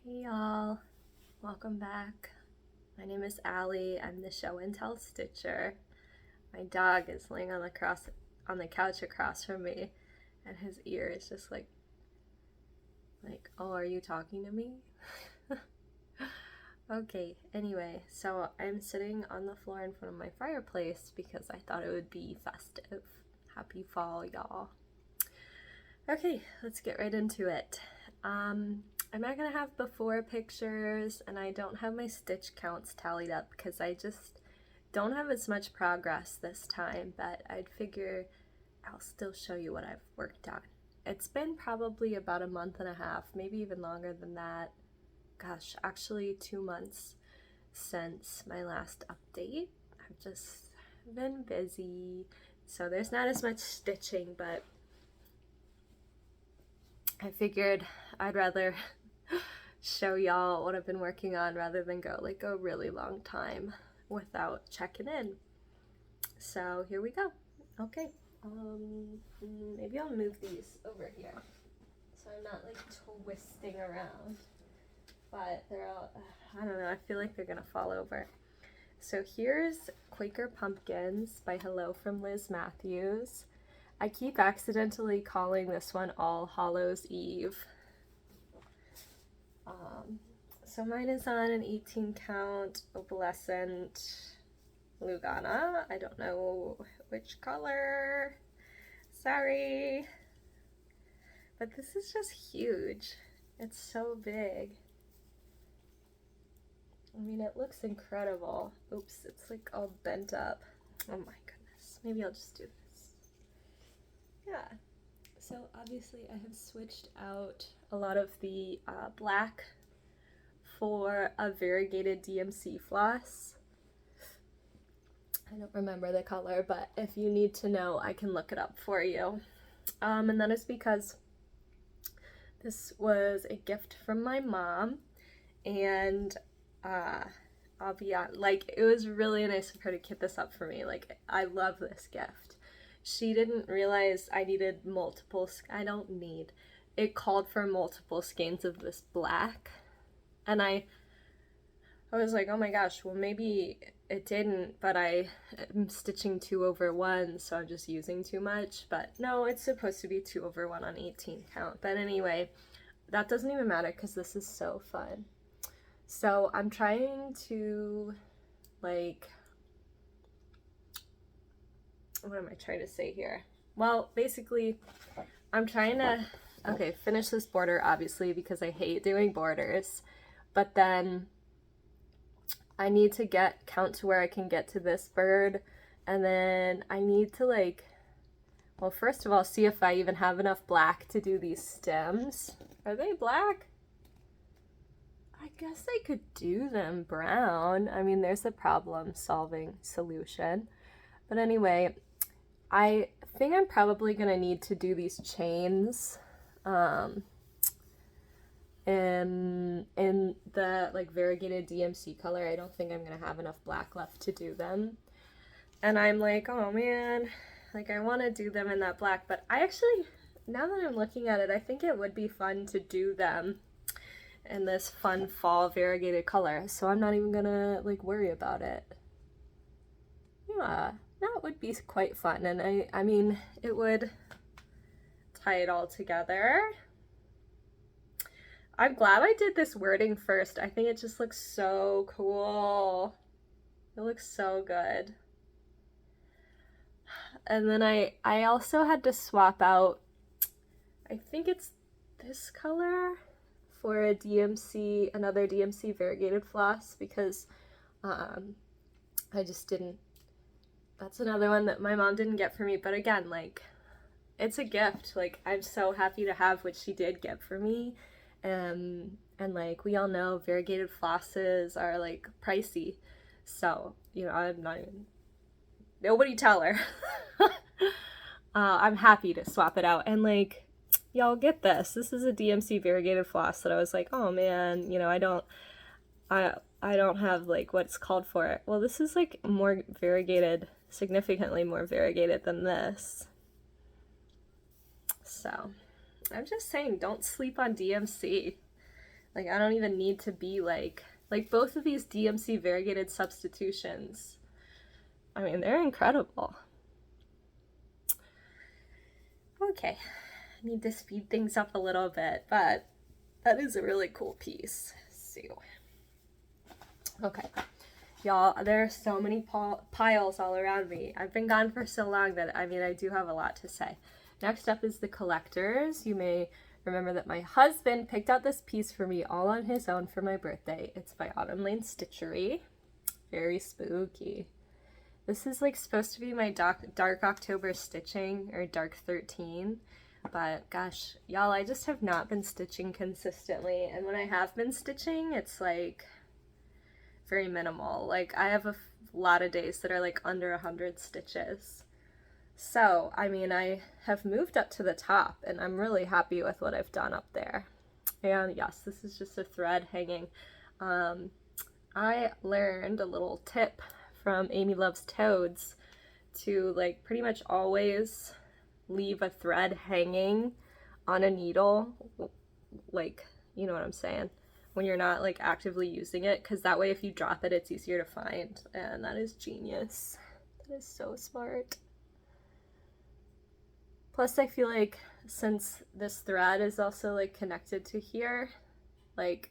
Hey y'all, welcome back. My name is Allie. I'm the show and tell stitcher. My dog is laying on the couch across from me, and his ear is just like, oh, are you talking to me? Okay, anyway, so I'm sitting on the floor in front of my fireplace because I thought it would be festive. Happy fall, y'all. Okay, let's get right into it. I'm not gonna have before pictures, and I don't have my stitch counts tallied up because I just don't have as much progress this time, but I'd figure I'll still show you what I've worked on. It's been probably about a month and a half, maybe even longer than that. Gosh, actually 2 months since my last update. I've just been busy, so there's not as much stitching, but I figured I'd rather show y'all what I've been working on rather than go like a really long time without checking in. So here we go. Okay, maybe I'll move these over here so I'm not like twisting around, but they're all, I don't know, I feel like they're gonna fall over. So here's Quaker Pumpkins by Hello from Liz Matthews. I keep accidentally calling this one All Hallows Eve. So mine is on an 18 count opalescent Lugana. I don't know which color. Sorry. But this is just huge. It's so big. I mean, it looks incredible. Oops, it's like all bent up. Oh my goodness. Maybe I'll just do this. Yeah. So obviously I have switched out a lot of the black for a variegated DMC floss. I don't remember the color, but if you need to know, I can look it up for you. And that is because this was a gift from my mom, and I'll be on, like, it was really nice of her to kit this up for me. Like, I love this gift. She didn't realize I needed it called for multiple skeins of this black, and I was like, oh my gosh, well maybe it didn't, but I am stitching 2/1, so I'm just using too much. But no, it's supposed to be 2/1 on 18 count. But anyway, that doesn't even matter because this is so fun. So I'm trying to, like, what am I trying to say here? Well, basically, I'm trying to, okay, finish this border, obviously, because I hate doing borders. But then I need to count to where I can get to this bird. And then I need to, like, well, first of all, see if I even have enough black to do these stems. Are they black? I guess I could do them brown. I mean, there's a problem-solving solution. But anyway, I think I'm probably gonna need to do these chains in the like variegated DMC color. I don't think I'm gonna have enough black left to do them. And I'm like, oh man, like I want to do them in that black, but I actually, now that I'm looking at it, I think it would be fun to do them in this fun fall variegated color, so I'm not even gonna like worry about it. Yeah, that would be quite fun, and I mean, it would tie it all together. I'm glad I did this wording first. I think it just looks so cool. It looks so good. And then I also had to swap out, I think it's this color for another DMC variegated floss, because I just didn't, that's another one that my mom didn't get for me. But again, like, it's a gift. Like, I'm so happy to have what she did get for me. And like, we all know variegated flosses are like pricey. So, you know, I'm not even, nobody tell her. I'm happy to swap it out. And like, y'all get this. This is a DMC variegated floss that I was like, oh man, you know, I don't have like what's called for it. Well, this is like more variegated, significantly more variegated than this. So I'm just saying, don't sleep on DMC. Like, I don't even need to be like both of these DMC variegated substitutions. I mean, they're incredible. Okay, I need to speed things up a little bit, but that is a really cool piece. So, okay, y'all, there are so many piles all around me. I've been gone for so long that, I mean, I do have a lot to say. Next up is the collectors. You may remember that my husband picked out this piece for me all on his own for my birthday. It's by Autumn Lane Stitchery. Very spooky. This is like supposed to be my dark October stitching, or dark 13, but gosh, y'all, I just have not been stitching consistently, and when I have been stitching, it's like very minimal. Like, I have a lot of days that are like under 100 stitches. So, I mean, I have moved up to the top, and I'm really happy with what I've done up there. And yes, this is just a thread hanging. I learned a little tip from Amy Loves Toads to like pretty much always leave a thread hanging on a needle, like, you know what I'm saying, when you're not like actively using it, because that way if you drop it, it's easier to find. And that is genius. That is so smart. Plus, I feel like since this thread is also like connected to here, like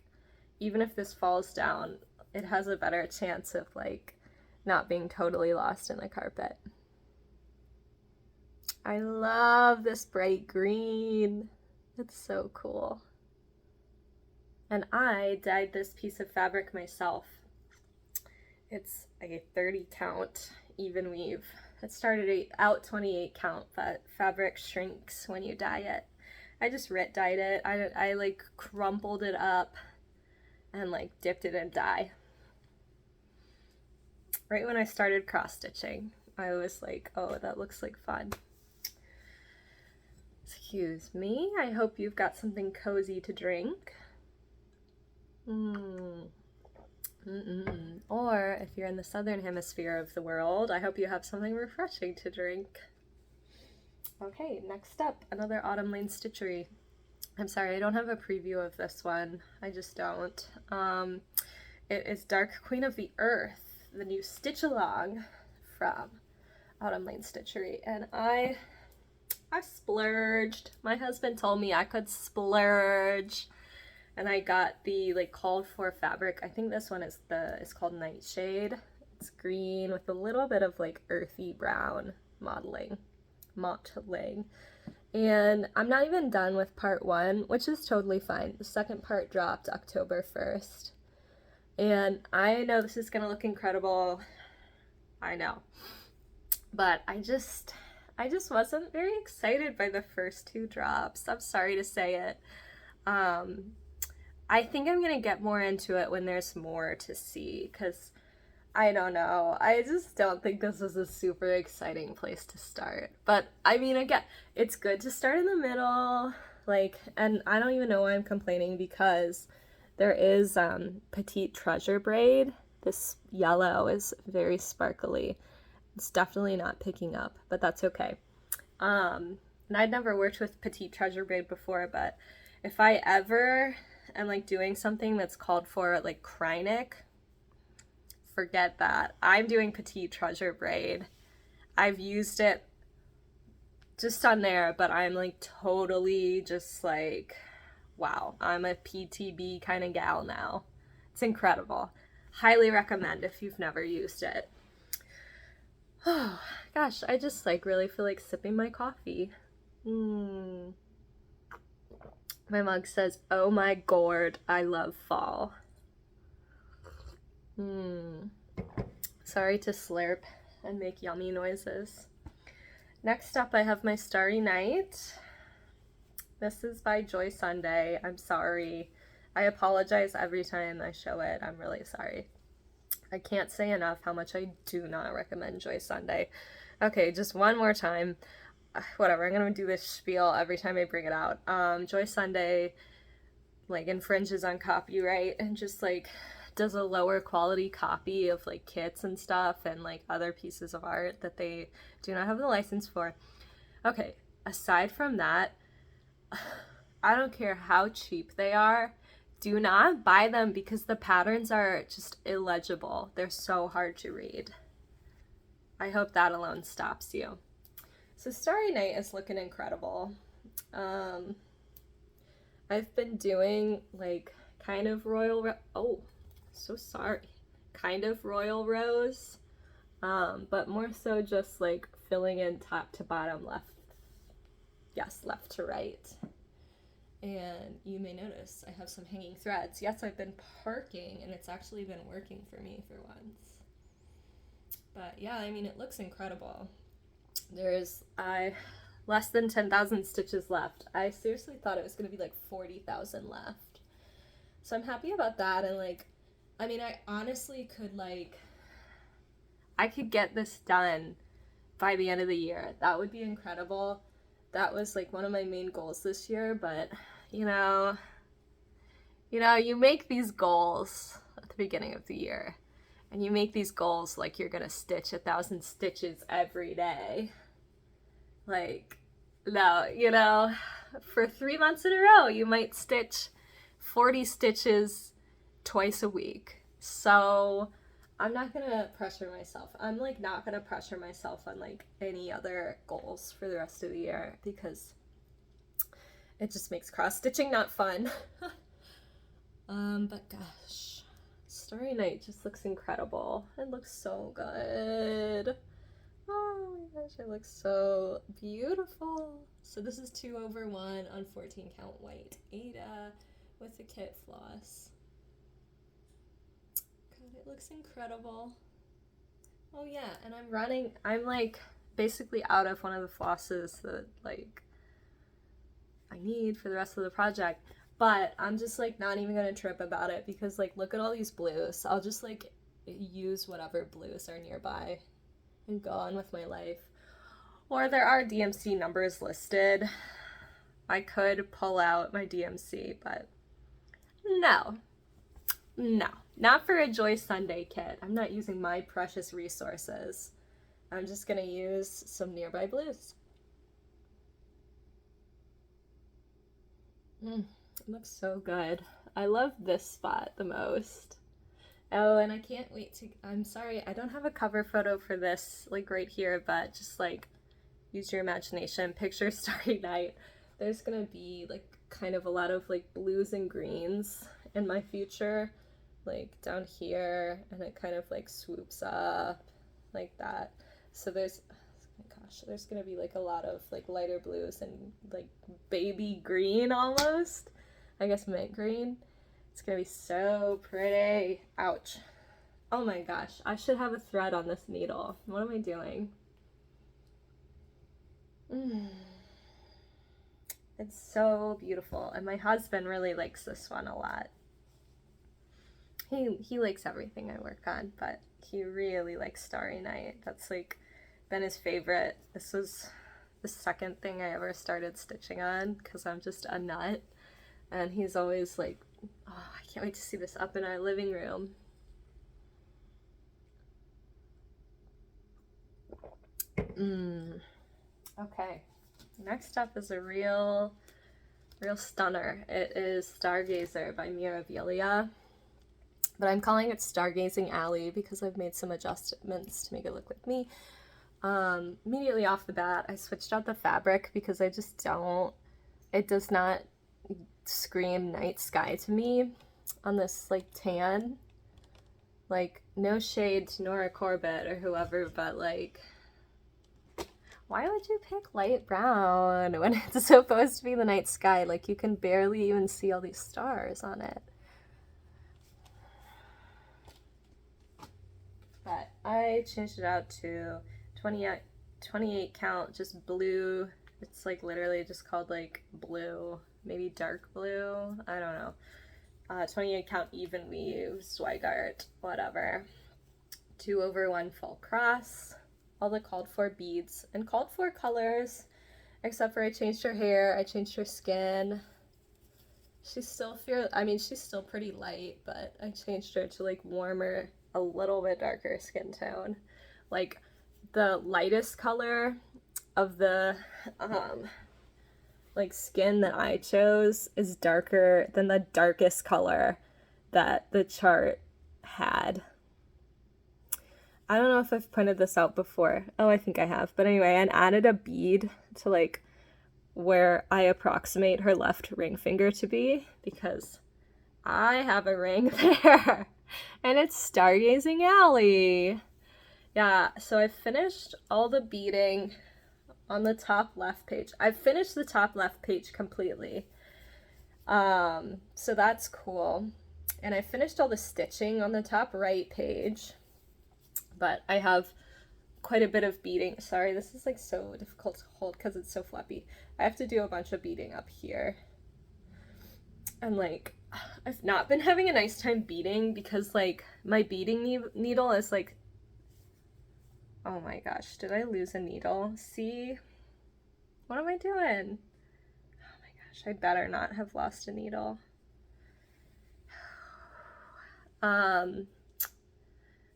even if this falls down, it has a better chance of like not being totally lost in the carpet. I love this bright green. It's so cool. And I dyed this piece of fabric myself. It's a 30 count even weave. It started out 28 count, but fabric shrinks when you dye it. I just dyed it. I like crumpled it up and like dipped it in dye. Right when I started cross stitching, I was like, oh, that looks like fun. Excuse me, I hope you've got something cozy to drink. Or if you're in the southern hemisphere of the world, I hope you have something refreshing to drink. Okay, next up, another Autumn Lane Stitchery. I'm sorry, I don't have a preview of this one. I just don't. It is Dark Queen of the Earth, the new stitch along from Autumn Lane Stitchery, and I splurged. My husband told me I could splurge, and I got the like called for fabric. I think this one is called Nightshade. It's green with a little bit of like earthy brown mottling. And I'm not even done with part 1, which is totally fine. The second part dropped October 1st. And I know this is gonna look incredible. I know. But I just wasn't very excited by the first 2 drops. I'm sorry to say it. I think I'm gonna get more into it when there's more to see, because I don't know. I just don't think this is a super exciting place to start. But I mean, again, it's good to start in the middle. Like, and I don't even know why I'm complaining, because there is Petite Treasure braid. This yellow is very sparkly. It's definitely not picking up, but that's okay. And I'd never worked with Petite Treasure braid before, but if I ever am like doing something that's called for like Kreinik, forget that. I'm doing Petite Treasure braid. I've used it just on there, but I'm like totally just like, wow, I'm a PTB kind of gal now. It's incredible. Highly recommend if you've never used it. Oh gosh, I just like really feel like sipping my coffee. My mug says, oh my gourd, I love fall. Sorry to slurp and make yummy noises. Next up, I have my Starry Night. This is by Joy Sunday. I'm sorry. I apologize every time I show it. I'm really sorry. I can't say enough how much I do not recommend Joy Sunday. Okay, just one more time. Whatever, I'm gonna do this spiel every time I bring it out. Joy Sunday like infringes on copyright and just like does a lower quality copy of like kits and stuff and like other pieces of art that they do not have the license for. Okay, aside from that, I don't care how cheap they are, do not buy them because the patterns are just illegible. They're so hard to read. I hope that alone stops you. So Starry Night is looking incredible. I've been doing like kind of royal, oh, so sorry. Kind of royal rose, but more so just like filling in top to bottom, left to right. And you may notice I have some hanging threads. Yes, I've been parking and it's actually been working for me for once. But yeah, I mean, it looks incredible. There's less than 10,000 stitches left. I seriously thought it was going to be like 40,000 left. So I'm happy about that. And like, I mean, I honestly could like, I could get this done by the end of the year. That would be incredible. That was like one of my main goals this year, but you know, you make these goals at the beginning of the year, and you make these goals like you're gonna stitch 1,000 stitches every day. Like, no, for 3 months in a row, you might stitch 40 stitches twice a week. So I'm not gonna pressure myself. I'm like not gonna pressure myself on like any other goals for the rest of the year because it just makes cross stitching not fun. But gosh, Starry Night just looks incredible. It looks so good. Oh my gosh, it looks so beautiful. So this is 2/1 on 14 count white Ada with the kit floss. God, it looks incredible. Oh yeah, and I'm like basically out of one of the flosses that like I need for the rest of the project. But I'm just like not even gonna trip about it because like look at all these blues. I'll just like use whatever blues are nearby and go on with my life. Or there are DMC numbers listed. I could pull out my DMC, but no, not for a Joy Sunday kit. I'm not using my precious resources. I'm just gonna use some nearby blues. It looks so good. I love this spot the most. Oh, and I can't wait to, I'm sorry, I don't have a cover photo for this, like right here, but just like, use your imagination, picture Starry Night. There's gonna be like kind of a lot of like blues and greens in my future, like down here, and it kind of like swoops up like that. So there's, oh my gosh, there's gonna be like a lot of like lighter blues and like baby green almost. I guess mint green. It's gonna be so pretty. Ouch. Oh my gosh, I should have a thread on this needle. What am I doing? It's so beautiful, and my husband really likes this one a lot. He likes everything I work on, but he really likes Starry Night. That's like been his favorite. This was the second thing I ever started stitching on because I'm just a nut, and he's always like, oh, I can't wait to see this up in our living room. Okay, next up is a real stunner. It is Stargazer by Mirabilia, but I'm calling it Stargazing Alley because I've made some adjustments to make it look like me. Immediately off the bat, I switched out the fabric because I just don't, it does not scream night sky to me on this like tan. Like, no shade to Nora Corbett or whoever, but like, why would you pick light brown when it's supposed to be the night sky? Like, you can barely even see all these stars on it. But I changed it out to 28 count, just blue. It's like literally just called like blue, maybe dark blue, I don't know. 28 count even weave, Zweigart, whatever. 2/1 full cross. All the called for beads and called for colors, except for I changed her hair, I changed her skin. She's still she's still pretty light, but I changed her to like warmer, a little bit darker skin tone. Like the lightest color of the like skin that I chose is darker than the darkest color that the chart had. I don't know if I've printed this out before. Oh, I think I have. But anyway, I added a bead to like where I approximate her left ring finger to be, because I have a ring there. And it's Stargazing Alley. Yeah, so I finished all the beading on the top left page. I've finished the top left page completely. So that's cool. And I finished all the stitching on the top right page. But I have quite a bit of beading. Sorry, this is like so difficult to hold because it's so floppy. I have to do a bunch of beading up here. And like, I've not been having a nice time beading because like my beading needle is like, oh my gosh, did I lose a needle? See? What am I doing? Oh my gosh, I better not have lost a needle.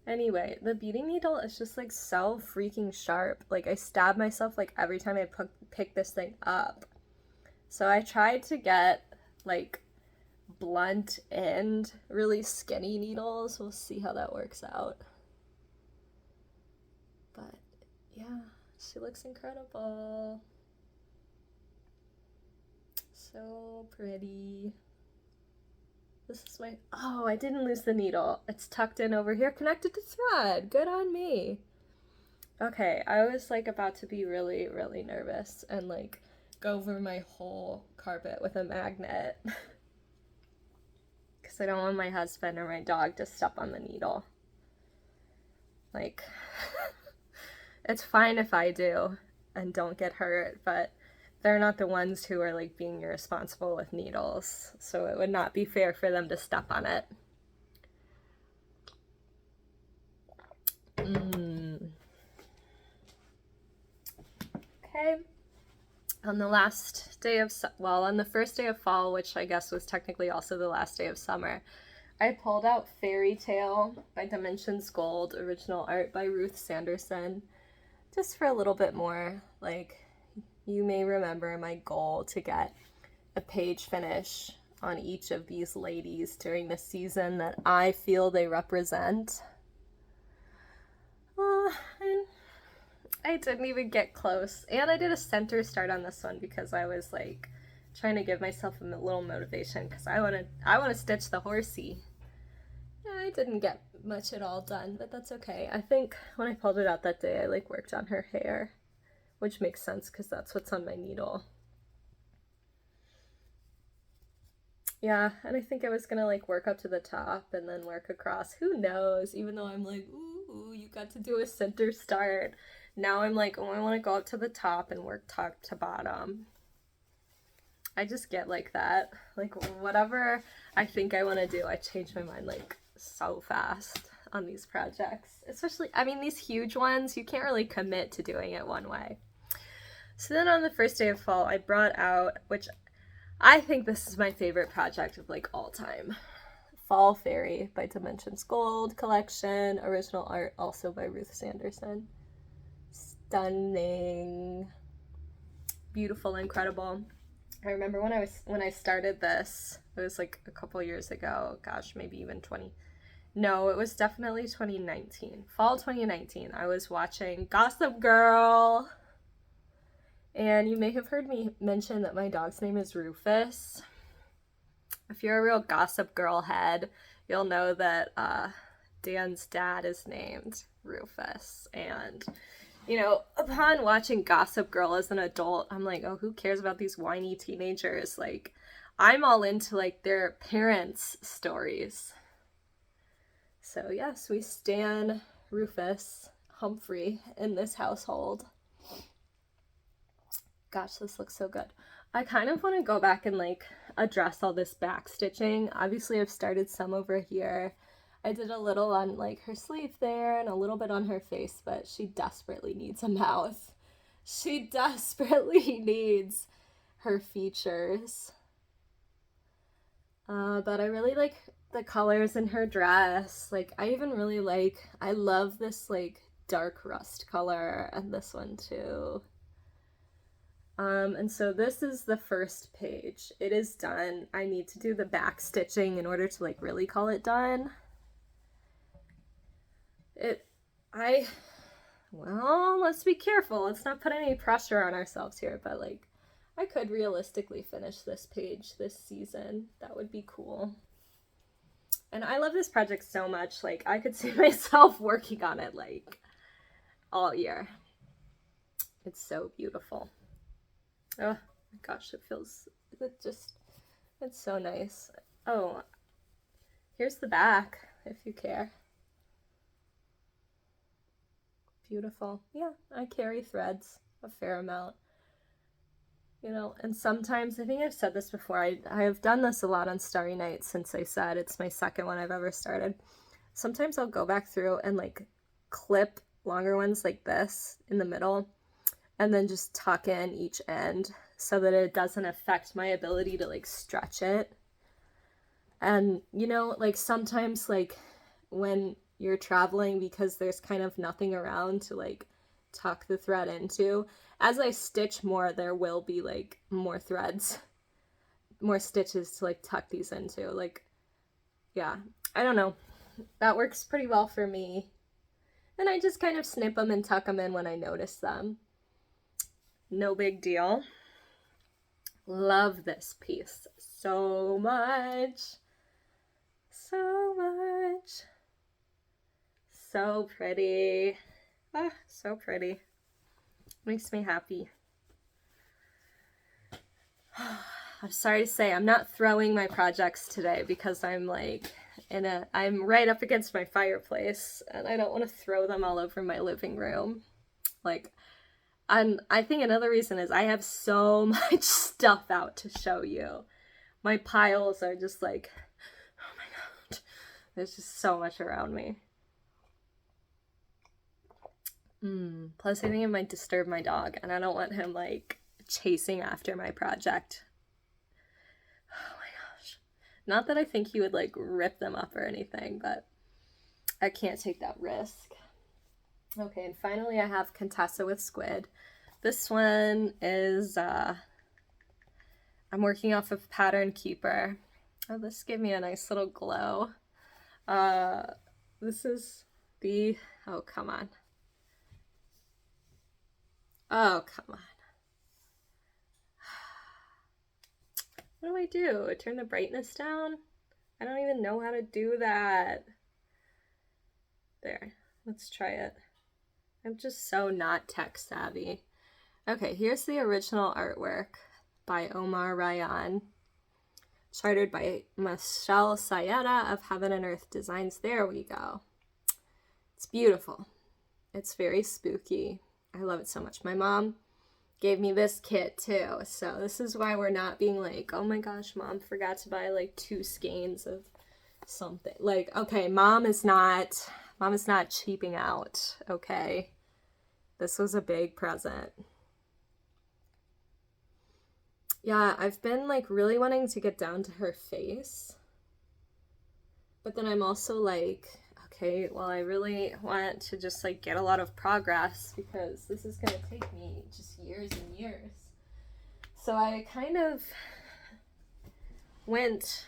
Anyway, the beading needle is just like so freaking sharp. Like I stab myself like every time I pick this thing up. So I tried to get like blunt end, really skinny needles. We'll see how that works out. But yeah, she looks incredible. So pretty. This is my, oh, I didn't lose the needle. It's tucked in over here, connected to thread. Good on me. Okay, I was like about to be really, really nervous and like go over my whole carpet with a magnet. Because I don't want my husband or my dog to step on the needle. Like, it's fine if I do and don't get hurt, but they're not the ones who are like being irresponsible with needles, so it would not be fair for them to step on it. Okay. On the last day of, well, on the first day of fall, which I guess was technically also the last day of summer, I pulled out Fairy Tale by Dimensions Gold, original art by Ruth Sanderson, just for a little bit more, like, you may remember my goal to get a page finish on each of these ladies during the season that I feel they represent. And I didn't even get close. And I did a center start on this one because I was like trying to give myself a little motivation because I want to stitch the horsey. Yeah, I didn't get much at all done, but that's okay. I think when I pulled it out that day, I like worked on her hair, which makes sense because that's what's on my needle. Yeah, and I think I was gonna like work up to the top and then work across. Who knows? Even though I'm like, ooh, you got to do a center start. Now I'm like, oh, I want to go up to the top and work top to bottom. I just get like that. Like whatever I think I want to do, I change my mind like so fast on these projects. Especially, I mean, these huge ones, you can't really commit to doing it one way. So then on the first day of fall, I brought out, which I think this is my favorite project of like all time, Fall Fairy by Dimensions Gold collection, original art also by Ruth Sanderson. Stunning, beautiful, incredible. I remember when I started this, it was like a couple years ago, gosh, maybe even no, it was definitely 2019, fall 2019. I was watching Gossip Girl. And you may have heard me mention that my dog's name is Rufus. If you're a real Gossip Girl head, you'll know that Dan's dad is named Rufus. And, you know, upon watching Gossip Girl as an adult, I'm like, oh, who cares about these whiny teenagers? Like, I'm all into, like, their parents' stories. So, yes, we stan Rufus Humphrey in this household. Gosh, this looks so good. I kind of want to go back and like address all this back stitching. Obviously I've started some over here. I did a little on like her sleeve there and a little bit on her face, but she desperately needs a mouth. She desperately needs her features. But I really like the colors in her dress. Like I even really I love this like dark rust color and this one too. And so this is the first page. It is done. I need to do the back stitching in order to like really call it done. Well, let's be careful. Let's not put any pressure on ourselves here, but like I could realistically finish this page this season. That would be cool. And I love this project so much. Like I could see myself working on it like all year. It's so beautiful. Oh my gosh, it's so nice. Oh, here's the back if you care. Beautiful. Yeah, I carry threads a fair amount. You know, and sometimes, I think I've said this before, I have done this a lot on Starry Night since I said it's my second one I've ever started. Sometimes I'll go back through and like clip longer ones like this in the middle and then just tuck in each end so that it doesn't affect my ability to like stretch it. And you know, like sometimes like when you're traveling because there's kind of nothing around to like tuck the thread into, as I stitch more there will be like more threads, more stitches to like tuck these into. Like, yeah, I don't know, that works pretty well for me. And I just kind of snip them and tuck them in when I notice them. No big deal. Love this piece so much. So much. So pretty. Ah, so pretty. Makes me happy. I'm sorry to say I'm not throwing my projects today because I'm like I'm right up against my fireplace and I don't want to throw them all over my living room. Like, I think another reason is I have so much stuff out to show you. My piles are just like, oh my god, there's just so much around me. Plus I think it might disturb my dog and I don't want him like chasing after my project. Oh my gosh. Not that I think he would like rip them up or anything, but I can't take that risk. Okay, and finally I have Contessa with Squid. This one is, I'm working off of Pattern Keeper. Oh, this gave me a nice little glow. This is the, oh, come on. Oh, come on. What do I do? I turn the brightness down? I don't even know how to do that. There, let's try it. I'm just so not tech savvy. Okay, here's the original artwork by Omar Ryan, chartered by Michelle Sayeda of Heaven and Earth Designs. There we go. It's beautiful. It's very spooky. I love it so much. My mom gave me this kit too, so this is why we're not being like, oh my gosh, mom forgot to buy like 2 skeins of something. Like, okay, mom is not cheaping out, okay? This was a big present. Yeah, I've been like really wanting to get down to her face, but then I'm also like, okay, well, I really want to just like get a lot of progress because this is gonna take me just years and years. So I kind of went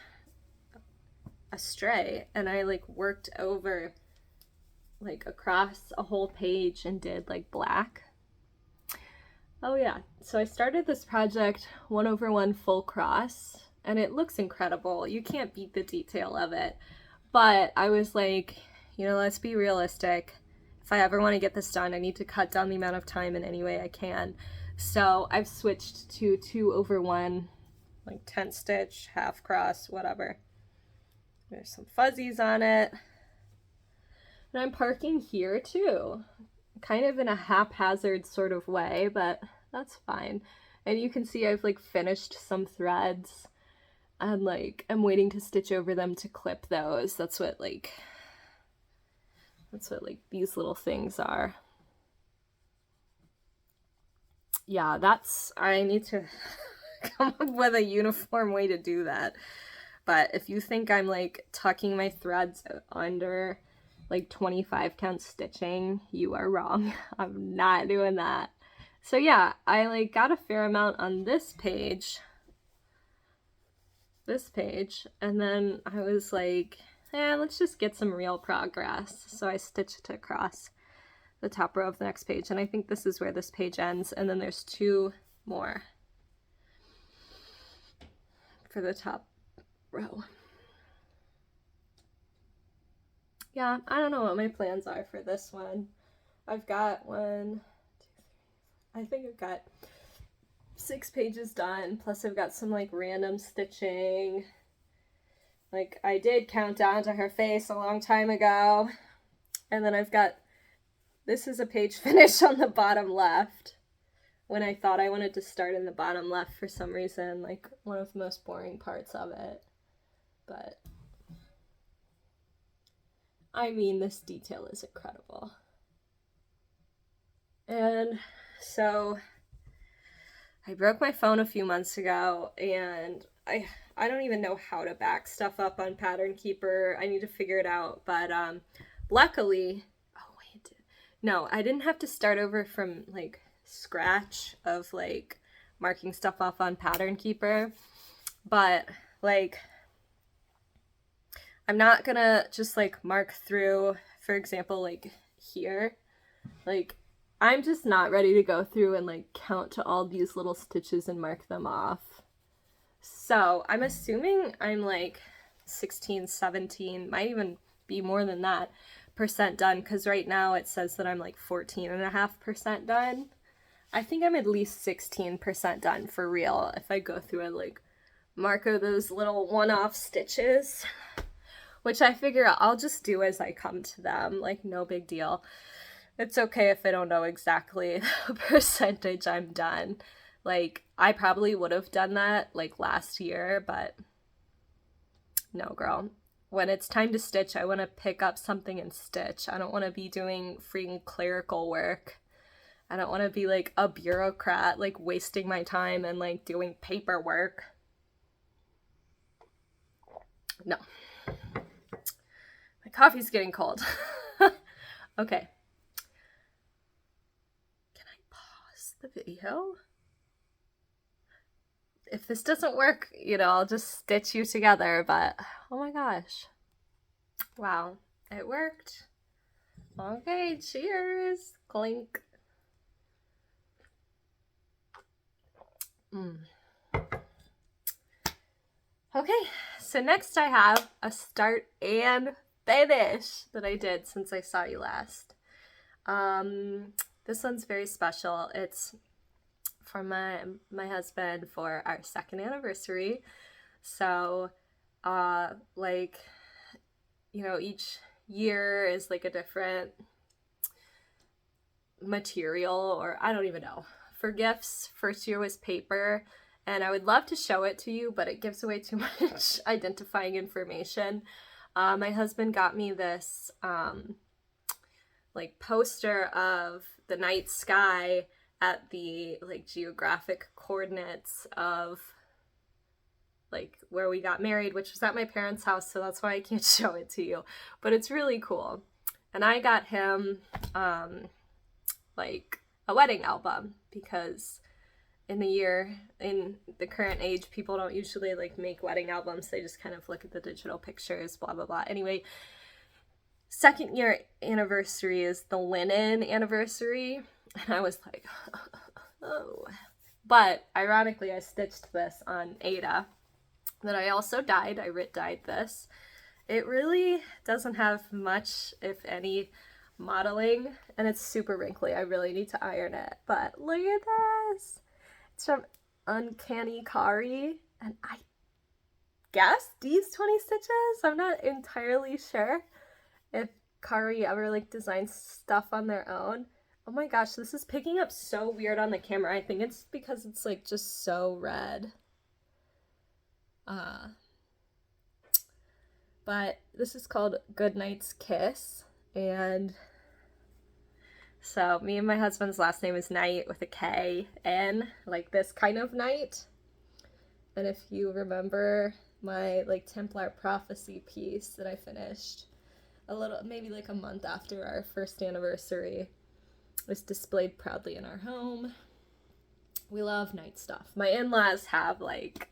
astray and I like worked over like across a whole page and did like black. Oh yeah, so I started this project 1/1 full cross and it looks incredible. You can't beat the detail of it. But I was like, you know, let's be realistic. If I ever want to get this done, I need to cut down the amount of time in any way I can. So I've switched to 2/1, like 10 stitch, half cross, whatever. There's some fuzzies on it. And I'm parking here too, kind of in a haphazard sort of way, but that's fine. And you can see I've like finished some threads and like I'm waiting to stitch over them to clip those. That's what like these little things are. Yeah, I need to come up with a uniform way to do that. But if you think I'm like tucking my threads under like 25 count stitching, you are wrong. I'm not doing that. So yeah, I like got a fair amount on this page, and then I was like, let's just get some real progress. So I stitched it across the top row of the next page, and I think this is where this page ends, and then there's 2 more for the top row. Yeah, I don't know what my plans are for this one. I've got 1, 2, 3, I think I've got 6 pages done, plus I've got some like random stitching. Like I did count down to her face a long time ago. And then I've got, this is a page finish on the bottom left, when I thought I wanted to start in the bottom left for some reason, like one of the most boring parts of it. But I mean, this detail is incredible. And so I broke my phone a few months ago, and I don't even know how to back stuff up on Pattern Keeper. I need to figure it out. But luckily, oh wait, no, I didn't have to start over from like scratch of like marking stuff off on Pattern Keeper. But like, I'm not gonna just like mark through, for example, like here, like I'm just not ready to go through and like count to all these little stitches and mark them off. So I'm assuming I'm like 16, 17, might even be more than that % done, because right now it says that I'm like 14.5% done. I think I'm at least 16% done for real if I go through and like mark those little one-off stitches, which I figure I'll just do as I come to them, like no big deal. It's okay if I don't know exactly the percentage I'm done. Like, I probably would have done that like last year, but no, girl. When it's time to stitch, I want to pick up something and stitch. I don't want to be doing freaking clerical work. I don't want to be like a bureaucrat, like wasting my time and like doing paperwork. No. My coffee's getting cold. Okay. Can I pause the video? If this doesn't work, you know, I'll just stitch you together, but oh my gosh. Wow, it worked. Okay, cheers. Clink. Okay, so next I have a start and finish that I did since I saw you last. This one's very special. It's for my husband for our 2nd anniversary. So, like, you know, each year is like a different material, or I don't even know. For gifts, first year was paper, and I would love to show it to you, but it gives away too much identifying information. My husband got me this like poster of the night sky at the like geographic coordinates of like where we got married, which was at my parents' house, so that's why I can't show it to you, but it's really cool. And I got him like a wedding album, because in the current age, people don't usually like make wedding albums. They just kind of look at the digital pictures, blah blah blah. Anyway, 2nd year anniversary is the linen anniversary, and I was like, oh. But ironically, I stitched this on Ada that I also dyed. I dyed this. It really doesn't have much, if any, modeling, and it's super wrinkly. I really need to iron it, but look at this. It's from Uncanny Kari, and I guess these 20 stitches? I'm not entirely sure if Kari ever like designs stuff on their own. Oh my gosh, this is picking up so weird on the camera. I think it's because it's like just so red. But this is called Goodnight's Kiss, and so me and my husband's last name is Knight with a K-N, like this kind of night. And if you remember my like Templar Prophecy piece that I finished a little, maybe like a month after our 1st anniversary, was displayed proudly in our home. We love night stuff. My in-laws have like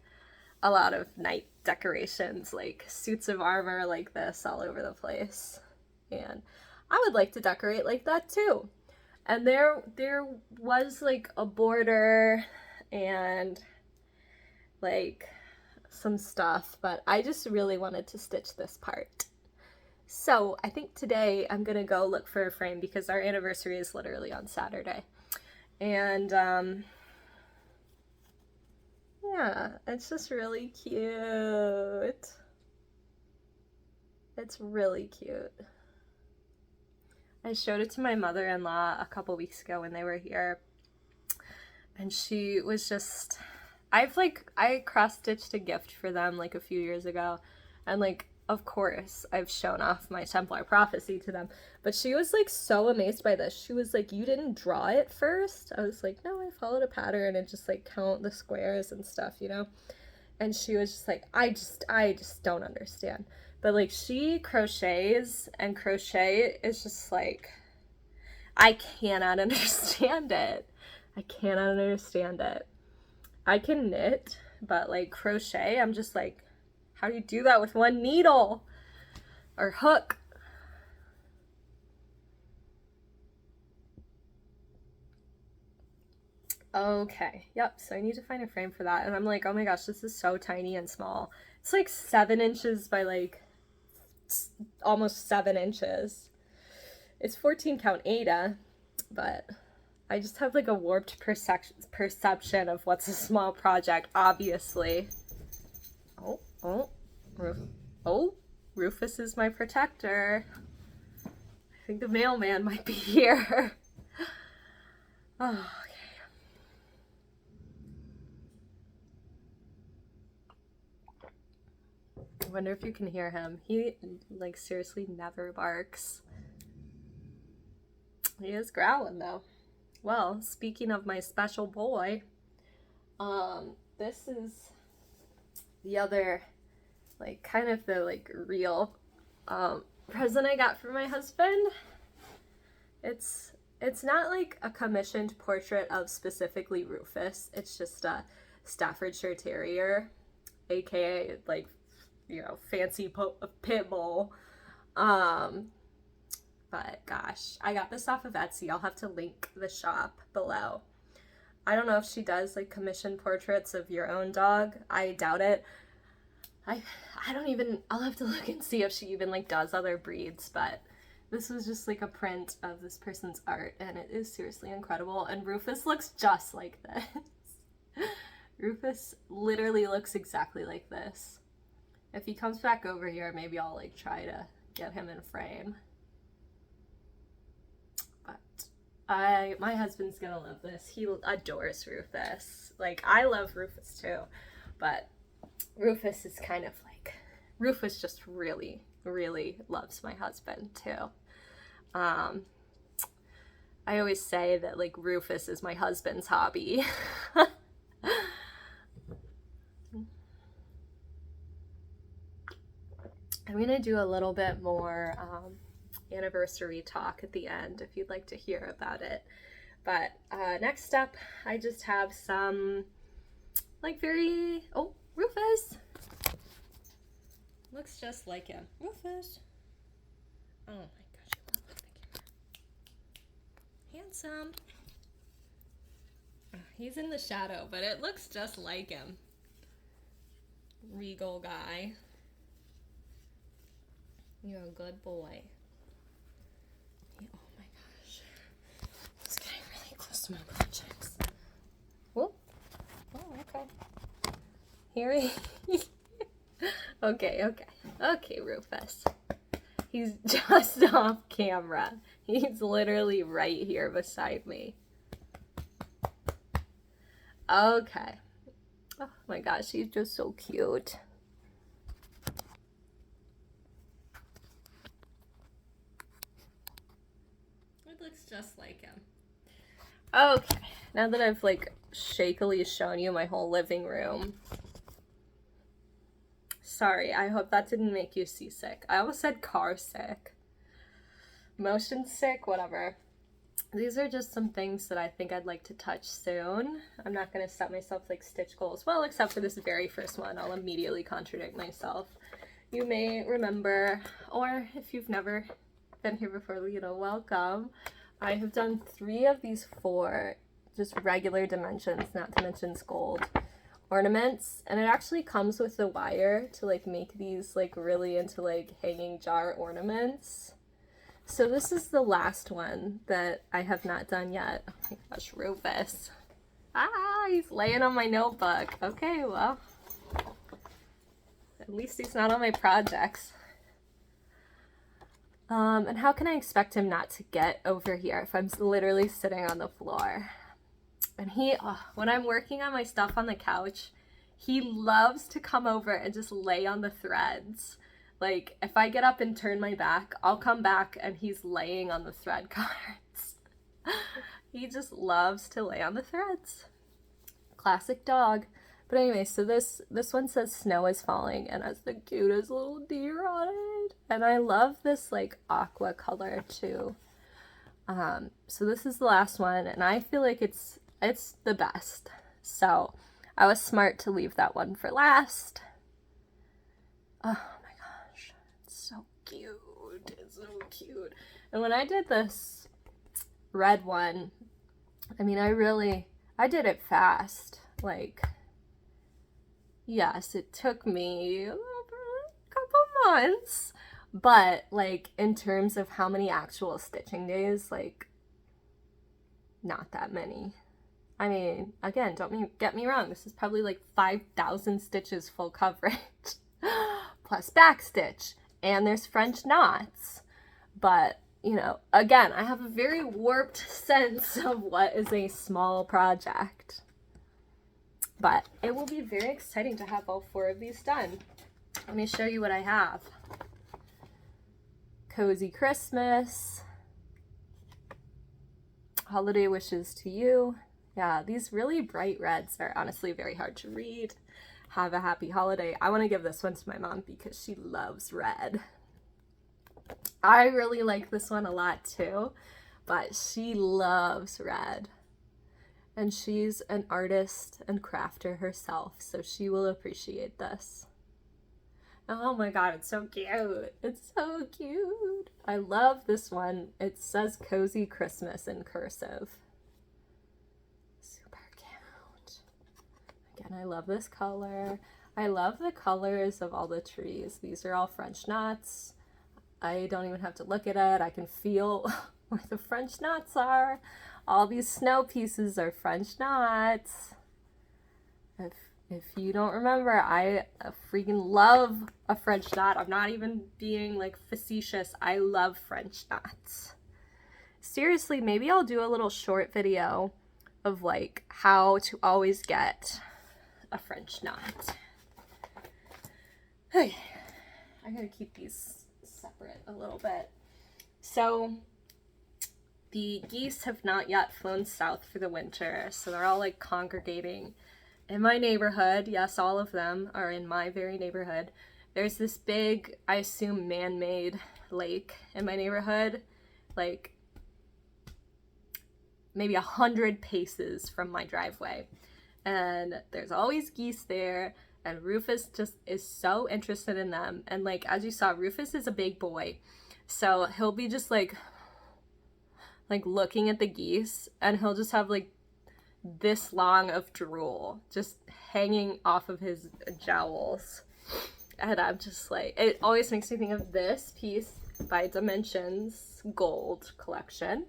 a lot of night decorations, like suits of armor like this all over the place. And I would like to decorate like that too. And there was like a border and like some stuff, but I just really wanted to stitch this part. So I think today I'm gonna go look for a frame because our anniversary is literally on Saturday. And yeah, it's just really cute. It's really cute. I showed it to my mother-in-law a couple weeks ago when they were here, and she was just, I cross-stitched a gift for them like a few years ago, and like of course I've shown off my Templar prophecy to them, but she was like so amazed by this. She was like, "You didn't draw it first?" I was like, "No, I followed a pattern and just like count the squares and stuff, you know?" And she was just like, I just don't understand. But like she crochets, and crochet is just like, I cannot understand it. I cannot understand it. I can knit, but like crochet, I'm just like, how do you do that with one needle or hook? Okay, yep, so I need to find a frame for that. And I'm like, oh my gosh, this is so tiny and small. It's like 7 inches by like almost 7 inches. It's 14 count Ada, but I just have like a warped perception of what's a small project, obviously. Rufus is my protector. I think the mailman might be here. Oh, okay. I wonder if you can hear him. He like seriously never barks. He is growling though. Well, speaking of my special boy, this is the other, like, kind of the, like, real, present I got for my husband. It's not, like, a commissioned portrait of specifically Rufus. It's just a Staffordshire Terrier, aka, like, you know, fancy pit bull. But gosh, I got this off of Etsy. I'll have to link the shop below. I don't know if she does like commission portraits of your own dog. I doubt it. I don't even, I'll have to look and see if she even like does other breeds, but this was just like a print of this person's art and it is seriously incredible. And Rufus looks just like this. Rufus literally looks exactly like this. If he comes back over here, maybe I'll like try to get him in frame. My husband's gonna love this. He adores Rufus. Like, I love Rufus too, but Rufus is kind of like, Rufus just really, really loves my husband too. I always say that like Rufus is my husband's hobby. I'm gonna do a little bit more anniversary talk at the end if you'd like to hear about it. But next up, I just have some like very, oh, Rufus looks just like him. Rufus, oh my gosh, handsome. He's in the shadow, but it looks just like him. Regal guy. You're a good boy. Oh my gosh. It's getting really close to my projects. Whoop. Oh, okay. Here he Okay, Rufus. He's just off camera. He's literally right here beside me. Okay. Oh my gosh, he's just so cute. Looks just like him. Okay, now that I've like shakily shown you my whole living room. Sorry, I hope that didn't make you seasick. I almost said car sick. Motion sick, whatever. these are just some things that I think I'd like to touch soon. I'm not going to set myself like stitch goals, well, except for this very first one. I'll immediately contradict myself. You may remember, or if you've never been here before, you know, welcome. I have done 3 of these 4 just regular dimensions, not dimensions gold ornaments, and it actually comes with the wire to like make these like really into like hanging jar ornaments. So this is the last one that I have not done yet. Oh my gosh, Rufus. Ah, he's laying on my notebook. Okay, well, at least he's not on my projects. And how can I expect him not to get over here if I'm literally sitting on the floor? And he, when I'm working on my stuff on the couch, he loves to come over and just lay on the threads. Like, if I get up and turn my back, I'll come back and he's laying on the thread cards. He just loves to lay on the threads. Classic dog. But anyway, so this one says snow is falling and has the cutest little deer on it. And I love this like aqua color too. So this is the last one and I feel like it's the best. So I was smart to leave that one for last. Oh my gosh, it's so cute. It's so cute. And when I did this red one, I mean, I did it fast. Like, yes, it took me a couple months, but like in terms of how many actual stitching days, like not that many. I mean, again, don't get me wrong, this is probably like 5,000 stitches full coverage plus back stitch, and there's French knots. But you know, again, I have a very warped sense of what is a small project. But it will be very exciting to have all 4 of these done. Let me show you what I have. Cozy Christmas. Holiday wishes to you. Yeah, these really bright reds are honestly very hard to read. Have a happy holiday. I want to give this one to my mom because she loves red. I really like this one a lot too, but she loves red. And she's an artist and crafter herself, so she will appreciate this. Oh my god, it's so cute. It's so cute. I love this one. It says Cozy Christmas in cursive. Super cute. Again, I love this color. I love the colors of all the trees. These are all French knots. I don't even have to look at it. I can feel where the French knots are. All these snow pieces are French knots. If you don't remember, I freaking love a French knot. I'm not even being like facetious. I love French knots. Seriously, maybe I'll do a little short video of like how to always get a French knot. Hey, I gotta keep these separate a little bit. So the geese have not yet flown south for the winter, so they're all like congregating in my neighborhood. Yes, all of them are in my very neighborhood. There's this big, I assume, man-made lake in my neighborhood, like maybe 100 paces from my driveway. And there's always geese there, and Rufus just is so interested in them. And like, as you saw, Rufus is a big boy, so he'll be just like looking at the geese, and he'll just have like this long of drool just hanging off of his jowls. And I'm just like, it always makes me think of this piece by Dimensions Gold collection.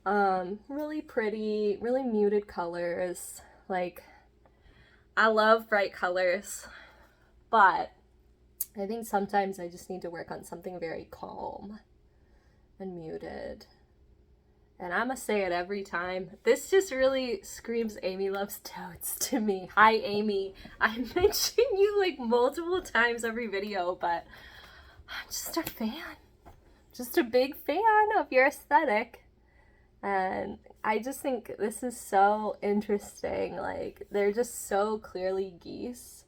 Really pretty, really muted colors. Like, I love bright colors, but I think sometimes I just need to work on something very calm and muted. And I'm gonna say it every time. This just really screams Amy Loves Totes to me. Hi, Amy. I mention you like multiple times every video, but I'm just a fan. Just a big fan of your aesthetic. And I just think this is so interesting. Like, they're just so clearly geese,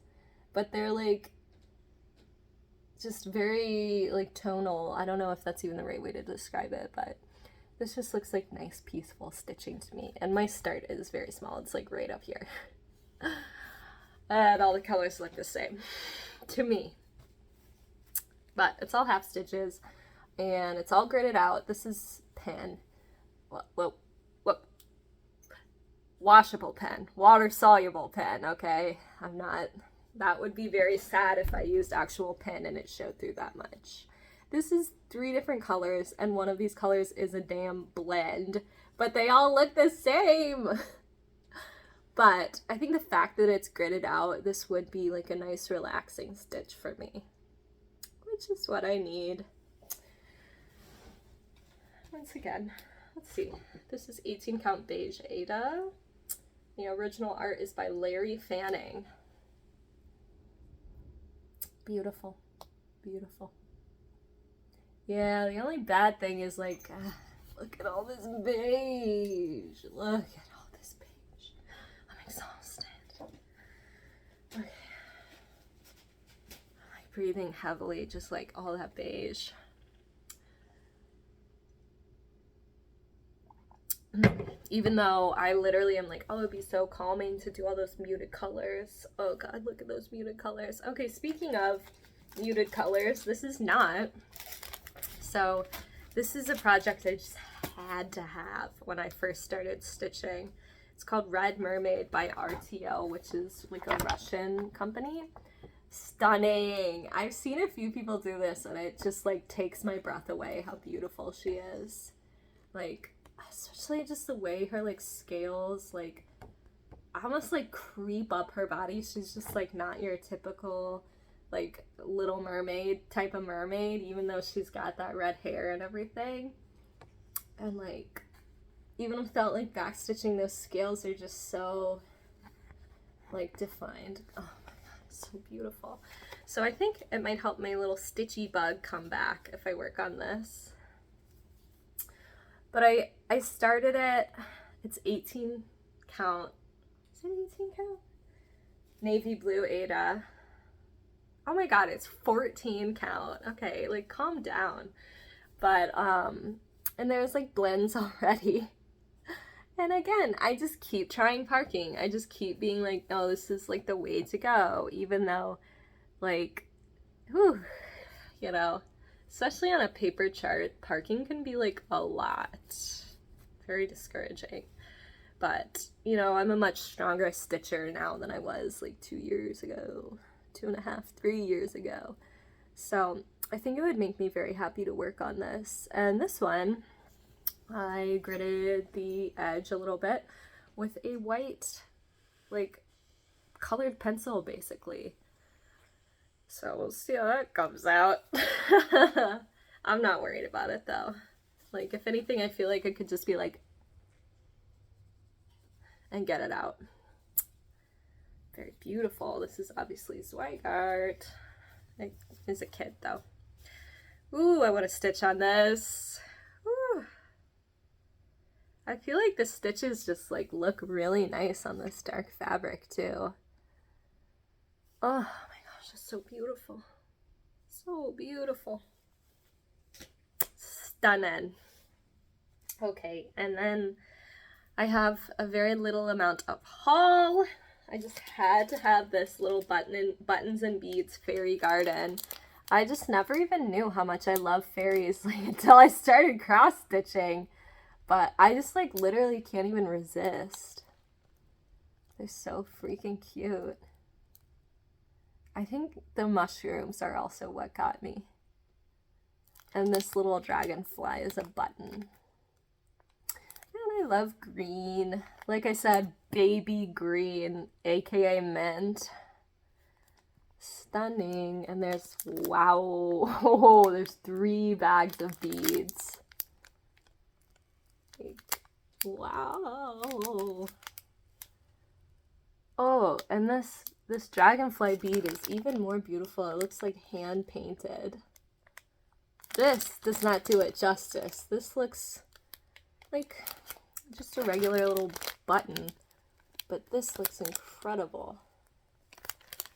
but they're like just very like tonal. I don't know if that's even the right way to describe it, but This just looks like nice, peaceful stitching to me. And my start is very small. It's like right up here. And all the colors look the same to me. But it's all half stitches and it's all gridded out. This is pen. Whoa. Washable pen. Water soluble pen, okay? That would be very sad if I used actual pen and it showed through that much. This is 3 different colors, and one of these colors is a damn blend, but they all look the same. But I think the fact that it's gridded out, this would be like a nice relaxing stitch for me, which is what I need. Once again, let's see. This is 18 count beige Ada. The original art is by Larry Fanning. Beautiful, beautiful. Yeah, the only bad thing is like, look at all this beige. Look at all this beige. I'm exhausted. Okay. I'm like breathing heavily, just like all that beige. Even though I literally am like, oh, it'd be so calming to do all those muted colors. Oh God, look at those muted colors. Okay, speaking of muted colors, this is not. So this is a project I just had to have when I first started stitching. It's called Red Mermaid by RTO, which is like a Russian company. Stunning. I've seen a few people do this and it just like takes my breath away how beautiful she is. Like, especially just the way her like scales like almost like creep up her body. She's just like not your typical like Little Mermaid type of mermaid, even though she's got that red hair and everything. And like, even without like backstitching, those scales are just so like defined. Oh my God, it's so beautiful. So I think it might help my little stitchy bug come back if I work on this. But I started it, it's 18 count. Is it 18 count? Navy blue Ada. Oh my God, it's 14 count. Okay, like calm down. But, and there's like blends already. And again, I just keep trying parking. I just keep being like, no, this is like the way to go. Even though like, whew, you know, especially on a paper chart, parking can be like a lot. Very discouraging. But, you know, I'm a much stronger stitcher now than I was like 2 years ago. 2.5, 3 years ago. So I think it would make me very happy to work on this. And this one, I gridded the edge a little bit with a white, like, colored pencil, basically. So we'll see how that comes out. I'm not worried about it, though. Like, if anything, I feel like I could just be like, and get it out. Very beautiful. This is obviously Zweigart. Is a kid though. Ooh, I want to stitch on this. Ooh. I feel like the stitches just like look really nice on this dark fabric too. Oh my gosh, it's so beautiful. So beautiful. Stunning. Okay, and then I have a very little amount of haul. I just had to have this little buttons and beads fairy garden. I just never even knew how much I love fairies like, until I started cross stitching. But I just like literally can't even resist. They're so freaking cute. I think the mushrooms are also what got me. And this little dragonfly is a button. I love green. Like I said, baby green, aka mint. Stunning. And there's, wow, oh, there's 3 bags of beads. Wow. Oh, and this dragonfly bead is even more beautiful. It looks like hand painted. This does not do it justice. This looks like just a regular little button, but this looks incredible.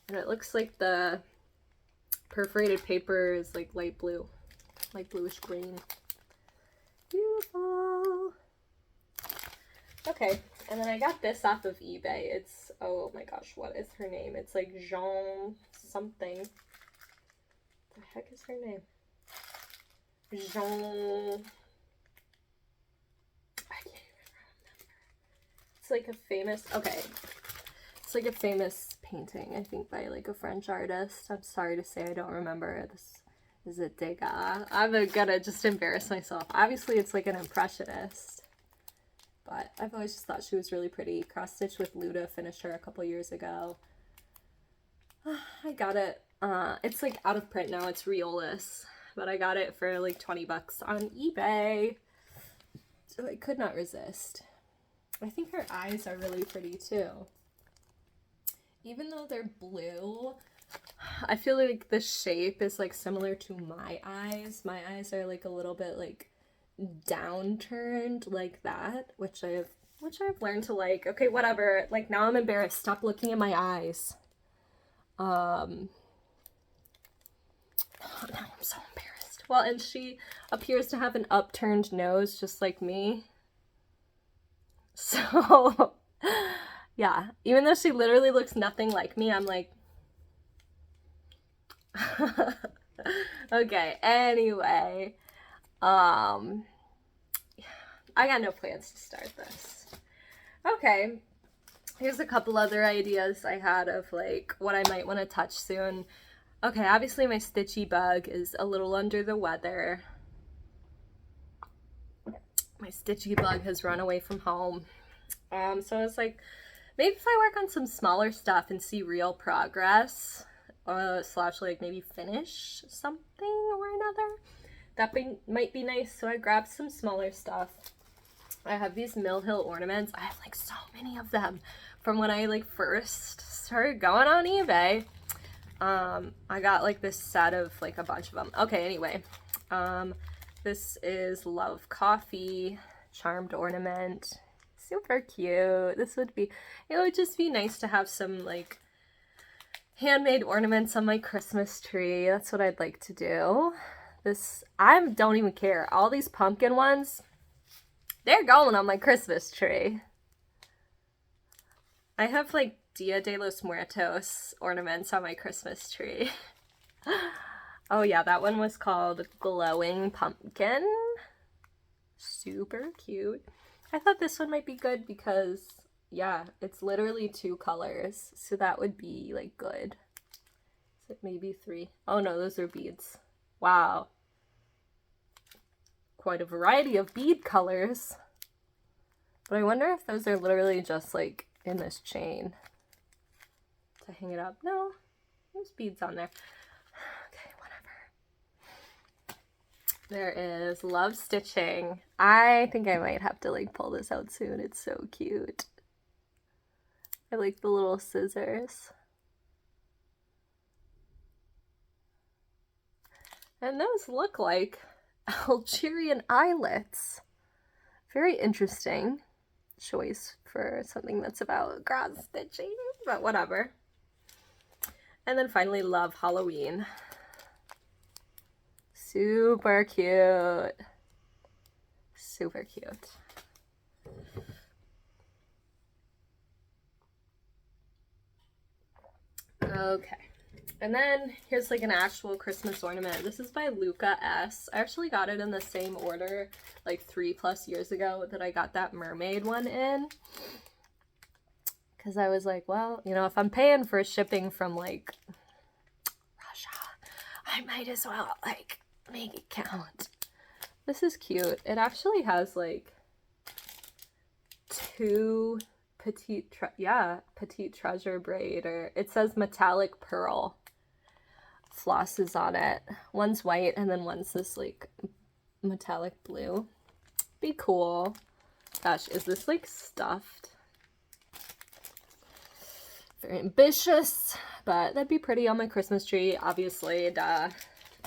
And it looks like the perforated paper is like light blue, like bluish green. Beautiful. Okay, and then I got this off of eBay. It's, oh my gosh, what is her name? It's like Jean something. The heck is her name? Jean. I can't even remember. It's like a famous, okay. It's like a famous painting, I think, by like a French artist. I'm sorry to say I don't remember. This is a Degas. I'm gonna just embarrass myself. Obviously, it's like an impressionist. But I've always just thought she was really pretty. Cross-stitch with Luda, finished her a couple years ago. I got it. It's like out of print now. It's Riolus. But I got it for like 20 bucks on eBay. So I could not resist. I think her eyes are really pretty too. Even though they're blue, I feel like the shape is like similar to my eyes. My eyes are like a little bit like downturned like that, which I've learned to like. Okay, whatever. Like now I'm embarrassed. Stop looking at my eyes. Now I'm so embarrassed. Well, and she appears to have an upturned nose just like me. So yeah, even though she literally looks nothing like me, I'm like, okay, anyway, I got no plans to start this. Okay, here's a couple other ideas I had of like what I might want to touch soon. Okay, obviously my Stitchy bug is a little under the weather. My Stitchy bug has run away from home. So it's like, maybe if I work on some smaller stuff and see real progress, slash like maybe finish something or another, that might be nice. So I grabbed some smaller stuff. I have these Mill Hill ornaments. I have like so many of them from when I like first started going on eBay. I got like this set of like a bunch of them. Okay, anyway, this is Love Coffee charmed ornament. Super cute. It would just be nice to have some like handmade ornaments on my Christmas tree. That's what I'd like to do. I don't even care. All these pumpkin ones, they're going on my Christmas tree. I have like Dia de los Muertos ornaments on my Christmas tree. Oh yeah, that one was called Glowing Pumpkin. Super cute. I thought this one might be good because, yeah, it's literally 2 colors, so that would be, like, good. Is it maybe 3? Oh, no, those are beads. Wow. Quite a variety of bead colors. But I wonder if those are literally just, like, in this chain to hang it up. No, there's beads on there. Okay, whatever. There is Love Stitching. I think I might have to like pull this out soon. It's so cute. I like the little scissors. And those look like Algerian eyelets. Very interesting choice for something that's about cross stitching, but whatever. And then finally, Love Halloween. Super cute. Super cute. Okay. And then here's like an actual Christmas ornament. This is by Luca S. I actually got it in the same order like 3+ years ago that I got that mermaid one in. Because I was like, well, you know, if I'm paying for shipping from like Russia, I might as well like make it count. This is cute. It actually has like 2 petite treasure braid, or it says metallic pearl flosses on it. One's white and then one's this like metallic blue. Be cool. Gosh, is this like stuffed? Very ambitious, but that'd be pretty on my Christmas tree, obviously, duh.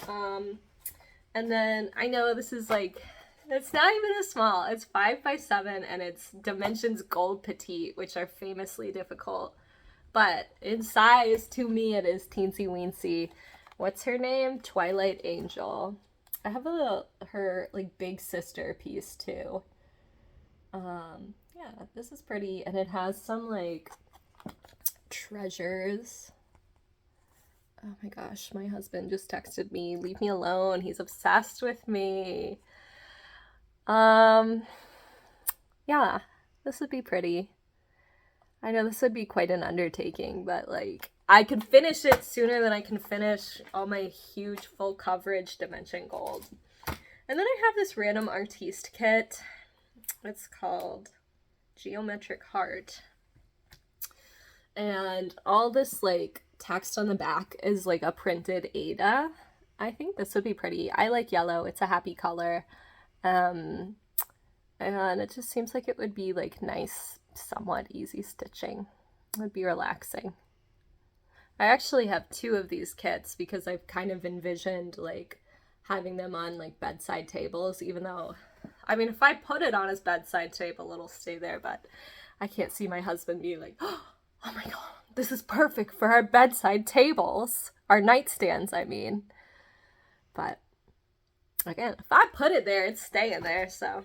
And then I know this is like, it's not even a small, it's 5x7 and it's dimensions gold petite, which are famously difficult, but in size, to me, it is teensy weensy. What's her name? Twilight Angel. I have her like big sister piece too. Yeah, this is pretty, and it has some like treasures. Oh my gosh, my husband just texted me, leave me alone. He's obsessed with me. Yeah, this would be pretty. I know this would be quite an undertaking, but like I could finish it sooner than I can finish all my huge full coverage Dimension Gold. And then I have this random artiste kit. It's called Geometric Heart. And all this like text on the back is like a printed Ada. I think this would be pretty. I like yellow. It's a happy color. And it just seems like it would be like nice, somewhat easy stitching. It would be relaxing. I actually have 2 of these kits because I've kind of envisioned like having them on like bedside tables, even though, I mean, if I put it on his bedside table, it'll stay there, but I can't see my husband being like, oh my god, this is perfect for our bedside tables, our nightstands, I mean. But again, if I put it there, it's staying there, so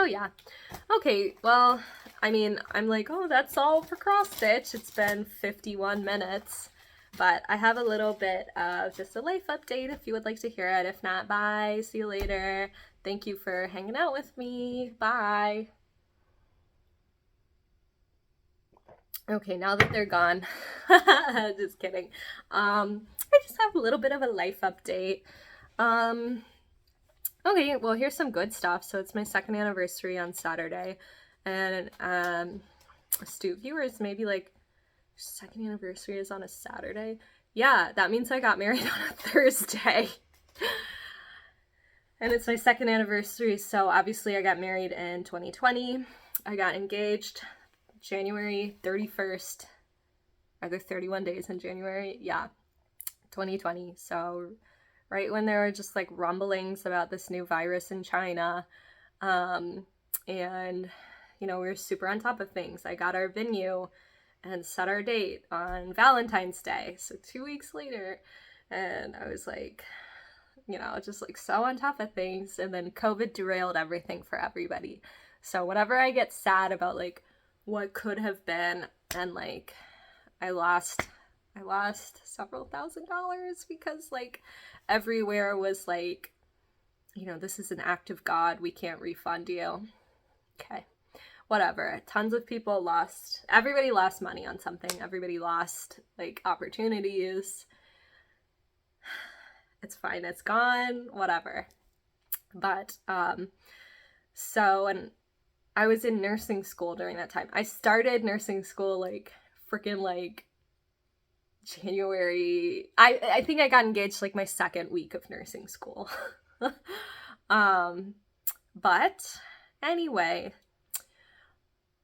yeah. Okay, well, I mean, I'm like, oh, that's all for cross stitch. It's been 51 minutes, but I have a little bit of just a life update if you would like to hear it. If not, bye. See you later. Thank you for hanging out with me. Bye. Okay, now that they're gone, just kidding. I just have a little bit of a life update. Okay, well, here's some good stuff. So it's my 2nd anniversary on Saturday, and astute viewers, maybe like 2nd anniversary is on a Saturday. Yeah, that means I got married on a Thursday. And it's my 2nd anniversary, so obviously I got married in 2020. I got engaged January 31st. Are there 31 days in January? Yeah, 2020. So right when there were just like rumblings about this new virus in China. And, you know, we were super on top of things. I got our venue and set our date on Valentine's Day. So 2 weeks later, and I was like, you know, just like so on top of things. And then COVID derailed everything for everybody. So whenever I get sad about like what could have been, and like I lost several $1,000s because like everywhere was like, you know, this is an act of God, we can't refund you. Okay, whatever. Tons of people lost, everybody lost money on something, everybody lost like opportunities. It's fine, it's gone, whatever. But so, and I was in nursing school during that time. I started nursing school like freaking like January. I think I got engaged like my 2nd week of nursing school. But anyway,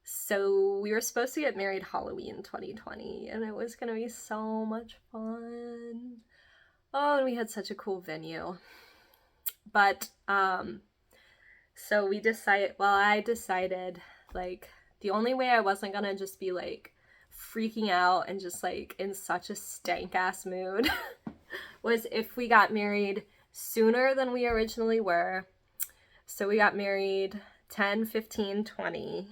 so we were supposed to get married Halloween 2020, and it was gonna be so much fun. Oh, and we had such a cool venue. But so I decided like the only way I wasn't gonna just be like freaking out and just like in such a stank ass mood was if we got married sooner than we originally were. So we got married 10/15/20.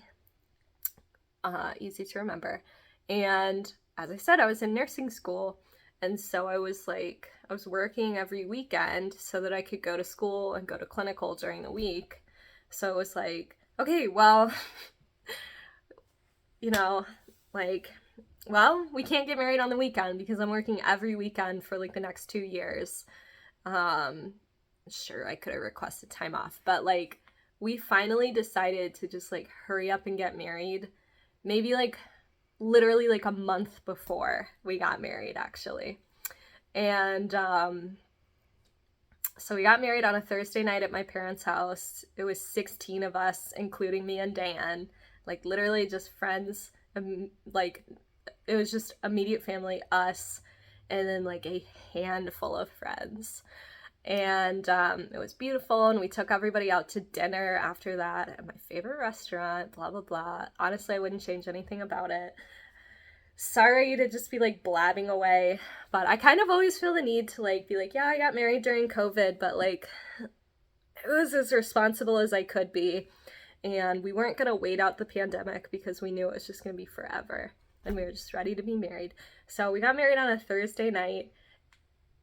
Easy to remember. And as I said, I was in nursing school, and so I was working every weekend so that I could go to school and go to clinical during the week. So it was like, okay, well, you know, like, well, we can't get married on the weekend because I'm working every weekend for like the next 2 years. Sure, I could have requested time off, but like we finally decided to just like hurry up and get married. Maybe like literally like a month before we got married, actually. And so we got married on a Thursday night at my parents' house. It was 16 of us, including me and Dan, like literally just friends. Like it was just immediate family, us, and then like a handful of friends. And it was beautiful, and we took everybody out to dinner after that at my favorite restaurant, blah blah blah. Honestly, I wouldn't change anything about it. sorry to just be like blabbing away, but I kind of always feel the need to like be like, yeah, I got married during COVID, but like it was as responsible as I could be, and we weren't gonna wait out the pandemic because we knew it was just gonna be forever, and we were just ready to be married. So we got married on a Thursday night,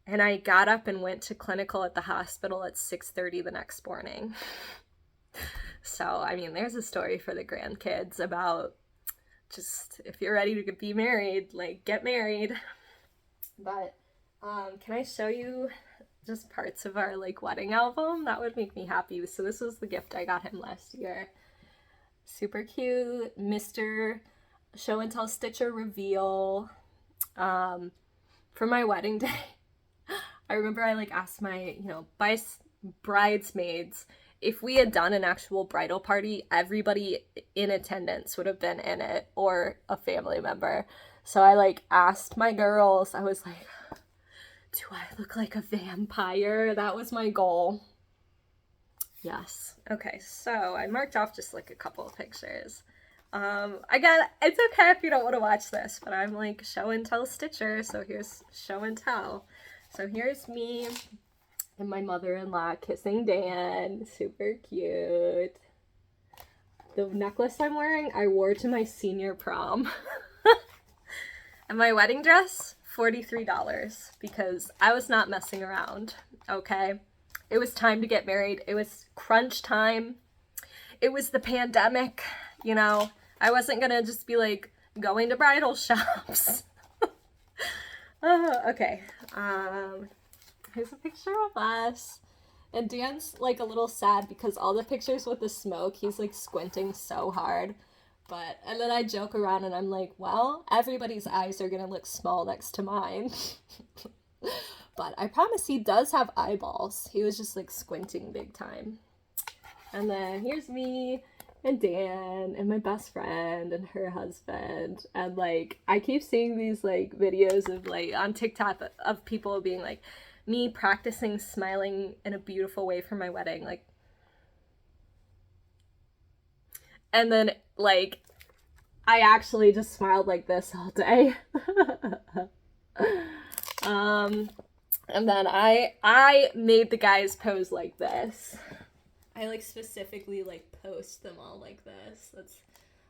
and I got up and went to clinical at the hospital at 6:30 the next morning. So, I mean, there's a story for the grandkids about just if you're ready to be married, like, get married. But can I show you just parts of our like wedding album? That would make me happy. So this was the gift I got him last year. Super cute, Mr. Show and Tell Stitcher reveal for my wedding day. I remember I like asked my, bridesmaids if we had done an actual bridal party, everybody in attendance would have been in it or a family member. So I like asked my girls, I was like, do I look like a vampire? That was my goal. Yes. Okay, so I marked off just like a couple of pictures. It's okay if you don't want to watch this, but I'm like show and tell Stitcher, so here's show and tell. So here's me and my mother-in-law kissing Dan. Super cute. The necklace I'm wearing, I wore to my senior prom. And my wedding dress, $43, because I was not messing around, okay? It was time to get married. It was crunch time. It was the pandemic, I wasn't gonna just be like going to bridal shops. Okay, here's a picture of us. And Dan's like a little sad because all the pictures with the smoke, he's like squinting so hard. And then I joke around and I'm like, well, everybody's eyes are gonna look small next to mine. But I promise he does have eyeballs. He was just like squinting big time. And then here's me and Dan and my best friend and her husband. And like, I keep seeing these like videos of like on TikTok of people being like, me practicing smiling in a beautiful way for my wedding. Like, and then like, I actually just smiled like this all day. And then I made the guys pose like this. I like specifically like post them all like this. That's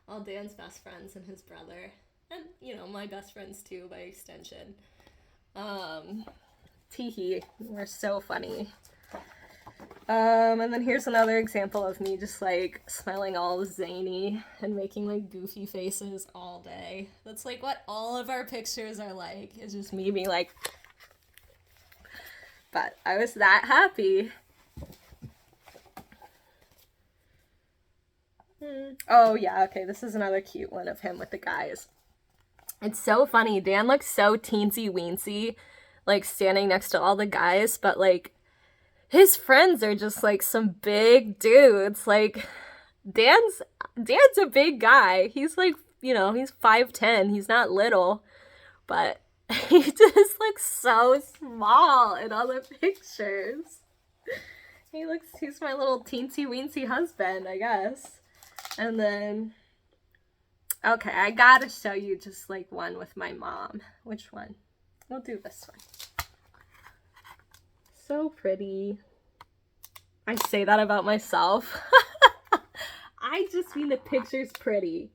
all Dan's best friends and his brother. And, my best friends too by extension. Teehee. We're so funny. And then here's another example of me just like smiling all zany and making like goofy faces all day. That's like what all of our pictures are like. It's just me being like, but I was that happy. Oh yeah, okay, this is another cute one of him with the guys. It's so funny. Dan looks so teensy weensy, like standing next to all the guys, but like his friends are just like some big dudes. Like Dan's a big guy. He's like, he's 5'10". He's not little, but he just looks so small in all the pictures. He's my little teensy weensy husband, I guess. And then, okay, I gotta show you just like one with my mom. Which one? We'll do this one. So pretty. I say that about myself. I just mean the picture's pretty.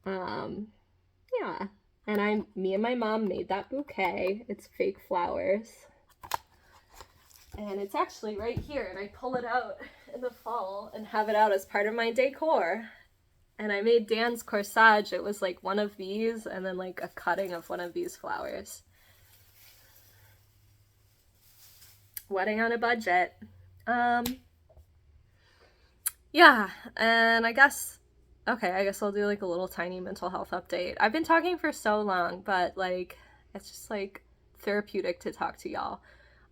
Yeah. And me and my mom made that bouquet. It's fake flowers. And it's actually right here, and I pull it out in the fall and have it out as part of my decor. And I made Dan's corsage. It was like one of these and then like a cutting of one of these flowers. Wedding on a budget. Yeah, and I guess I'll do like a little tiny mental health update. I've been talking for so long, but like it's just like therapeutic to talk to y'all.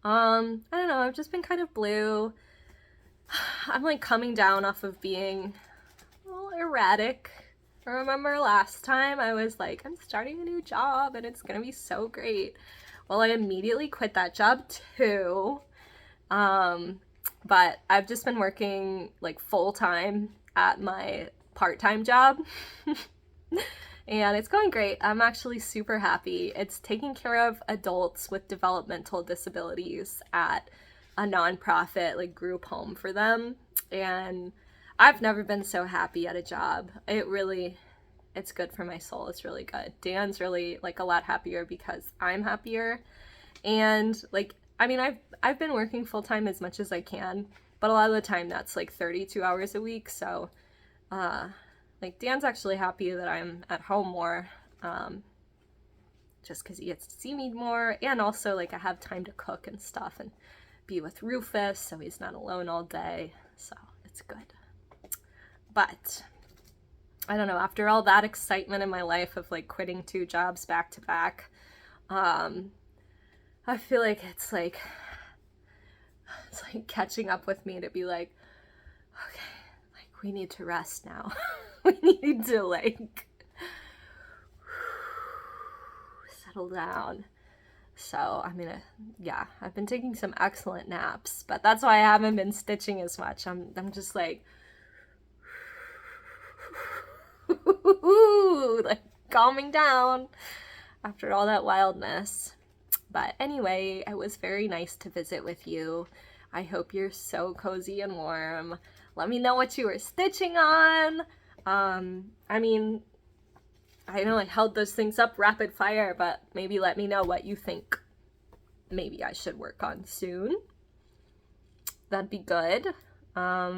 I don't know, I've just been kind of blue. I'm like coming down off of being a little erratic. I remember last time I was like, I'm starting a new job and it's gonna be so great. Well, I immediately quit that job too. But I've just been working like full time at my part-time job. And it's going great. I'm actually super happy. It's taking care of adults with developmental disabilities at a nonprofit like group home for them. And I've never been so happy at a job. It's good for my soul. It's really good. Dan's really like a lot happier because I'm happier. And like, I mean, I've been working full time as much as I can, but a lot of the time that's like 32 hours a week. So, like Dan's actually happy that I'm at home more, just because he gets to see me more, and also like I have time to cook and stuff and be with Rufus, so he's not alone all day. So it's good. But I don't know, after all that excitement in my life of like quitting 2 jobs back to back, I feel like it's like catching up with me to be like, okay, like we need to rest now. We need to like settle down. So I'm gonna, yeah, I've been taking some excellent naps, but that's why I haven't been stitching as much. I'm just like like calming down after all that wildness. But anyway, it was very nice to visit with you. I hope you're so cozy and warm. Let me know what you were stitching on. I mean, I know I held those things up rapid fire, but maybe let me know what you think maybe I should work on soon. That'd be good. Let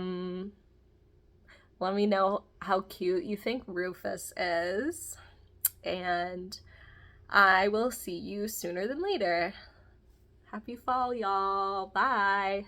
me know how cute you think Rufus is. And I will see you sooner than later. Happy fall, y'all. Bye.